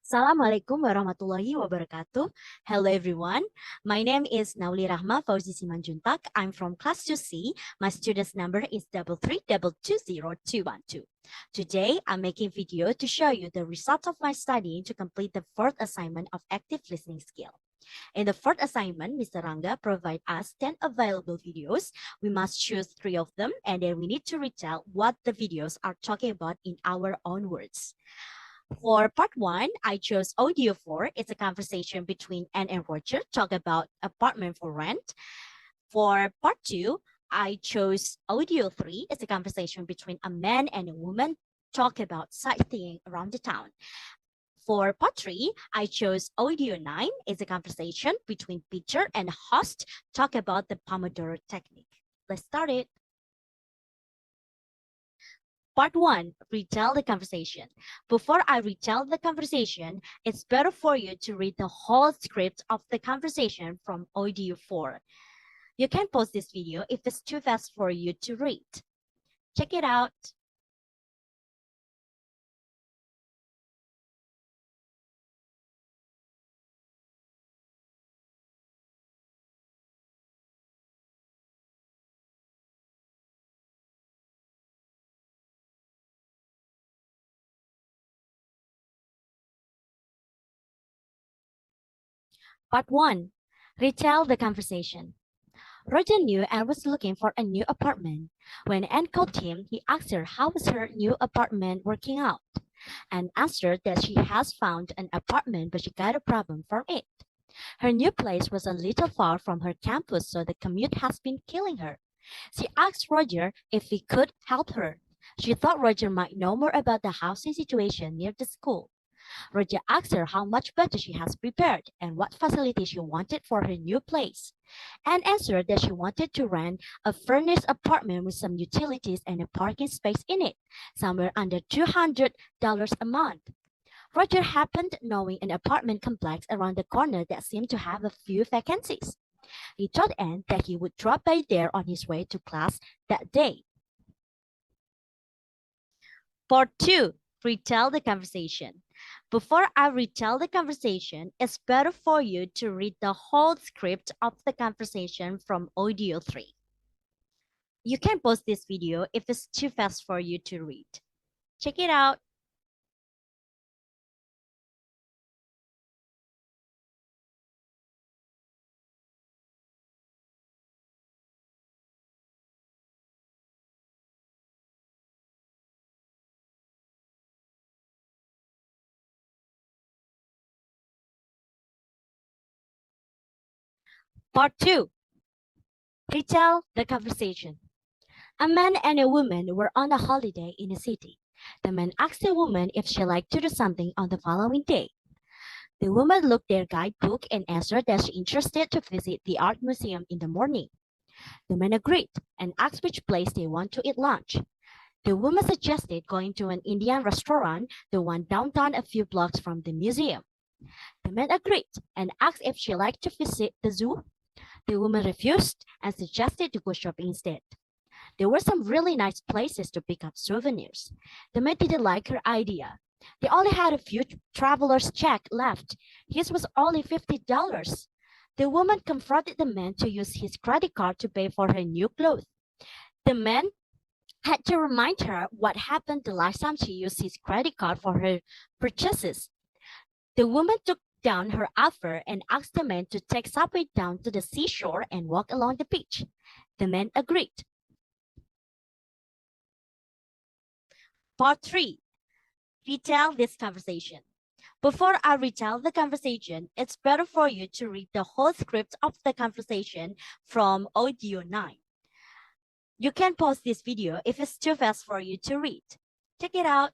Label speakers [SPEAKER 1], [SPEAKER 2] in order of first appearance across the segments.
[SPEAKER 1] Assalamualaikum warahmatullahi wabarakatuh. Hello everyone. My name is Nauli Rachma Fauzi Simanjuntak. I'm from class 2C. My student's number is 332020212. Today, I'm making video to show you the result of my study to complete the fourth assignment of active listening skill. In the fourth assignment, Mr. Ranga provide us 10 available videos. We must choose 3 of them, and then we need to retell what the videos are talking about in our own words. For part one, I chose audio 4. It's a conversation between Anne and Roger, talk about apartment for rent. For part two, I chose audio 3. It's a conversation between a man and a woman, talk about sightseeing around the town. For part 3, I chose audio 9. It's a conversation between Peter and host, talk about the Pomodoro technique. Let's start it. Part 1, retell the conversation. Before I retell the conversation, it's better for you to read the whole script of the conversation from audio 4. You can pause this video if it's too fast for you to read. Check it out. Part 1, retell the conversation. Roger knew Anne was looking for a new apartment. When Anne called him, he asked her how was her new apartment working out. Anne answered that she has found an apartment but she got a problem from it. Her new place was a little far from her campus, so the commute has been killing her. She asked Roger if he could help her. She thought Roger might know more about the housing situation near the school. Roger asked her how much budget she has prepared and what facilities she wanted for her new place. Anne answered that she wanted to rent a furnished apartment with some utilities and a parking space in it, somewhere under $200 a month. Roger happened knowing an apartment complex around the corner that seemed to have a few vacancies. He told Anne that he would drop by there on his way to class that day. Part 2, retell the conversation. Before I retell the conversation, it's better for you to read the whole script of the conversation from audio 3. You can pause this video if it's too fast for you to read. Check it out. Part 2, retell the conversation. A man and a woman were on a holiday in a city. The man asked the woman if she liked to do something on the following day. The woman looked their guidebook and answered that she interested to visit the art museum in the morning. The man agreed and asked which place they want to eat lunch. The woman suggested going to an Indian restaurant, the one downtown a few blocks from the museum. The man agreed and asked if she liked to visit the zoo. The woman refused and suggested to go shopping instead. There were some really nice places to pick up souvenirs. The man didn't like her idea. They only had a few traveler's check left. His was only $50. The woman confronted the man to use his credit card to pay for her new clothes. The man had to remind her what happened the last time she used his credit card for her purchases. The woman took down her offer and asked the man to take subway down to the seashore and walk along the beach. The man agreed. Part 3, retell this conversation. Before I retell the conversation, it's better for you to read the whole script of the conversation from audio 9. You can pause this video if it's too fast for you to read. Check it out.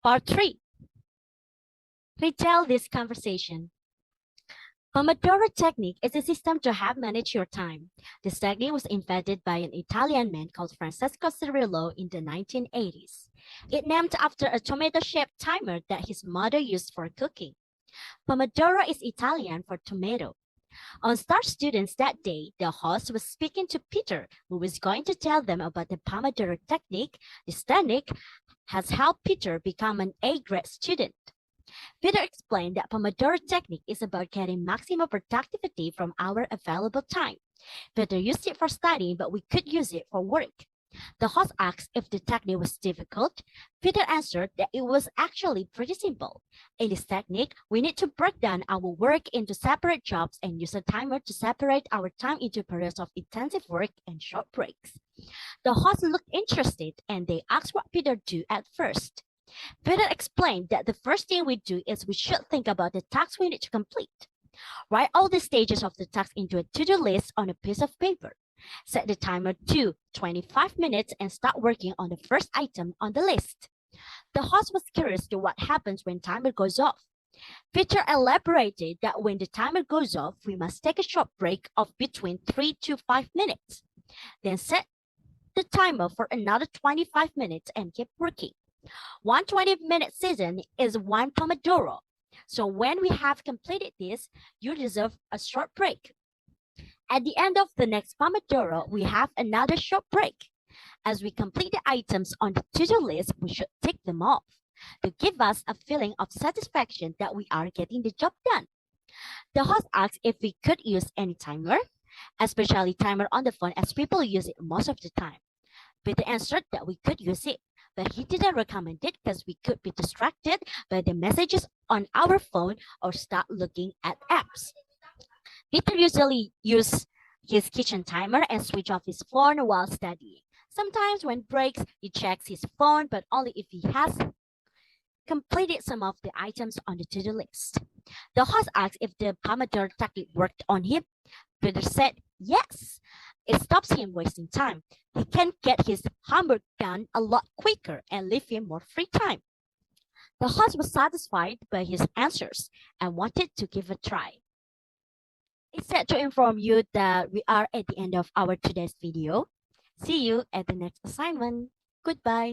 [SPEAKER 1] Part 3. Retell this conversation. Pomodoro technique is a system to help manage your time. This technique was invented by an Italian man called Francesco Cirillo in the 1980s. It named after a tomato-shaped timer that his mother used for cooking. Pomodoro is Italian for tomato. On Star Students that day, the host was speaking to Peter, who was going to tell them about the Pomodoro technique. This technique has helped Peter become an A-grade student. Peter explained that Pomodoro technique is about getting maximum productivity from our available time. Peter used it for studying, but we could use it for work. The host asked if the technique was difficult. Peter answered that it was actually pretty simple. In this technique, we need to break down our work into separate jobs and use a timer to separate our time into periods of intensive work and short breaks. The host looked interested and they asked what Peter do at first. Peter explained that the first thing we do is we should think about the tasks we need to complete. Write all the stages of the task into a to-do list on a piece of paper. Set the timer to 25 minutes and start working on the first item on the list. The host was curious to what happens when timer goes off. Peter elaborated that when the timer goes off, we must take a short break of between 3 to 5 minutes. Then set the timer for another 25 minutes and keep working. One 20-minute session is one Pomodoro. So when we have completed this, you deserve a short break. At the end of the next Pomodoro, we have another short break. As we complete the items on the to-do list, we should tick them off to give us a feeling of satisfaction that we are getting the job done. The host asked if we could use any timer, especially timer on the phone as people use it most of the time. Peter answered that we could use it, but he didn't recommend it because we could be distracted by the messages on our phone or start looking at apps. Peter usually uses his kitchen timer and switch off his phone while studying. Sometimes when breaks, he checks his phone, but only if he has completed some of the items on the to-do list. The host asked if the Pomodoro technique worked on him. Peter said yes. It stops him wasting time. He can get his homework done a lot quicker and leave him more free time. The host was satisfied by his answers and wanted to give a try. It's sad to inform you that we are at the end of our today's video. See you at the next assignment. Goodbye.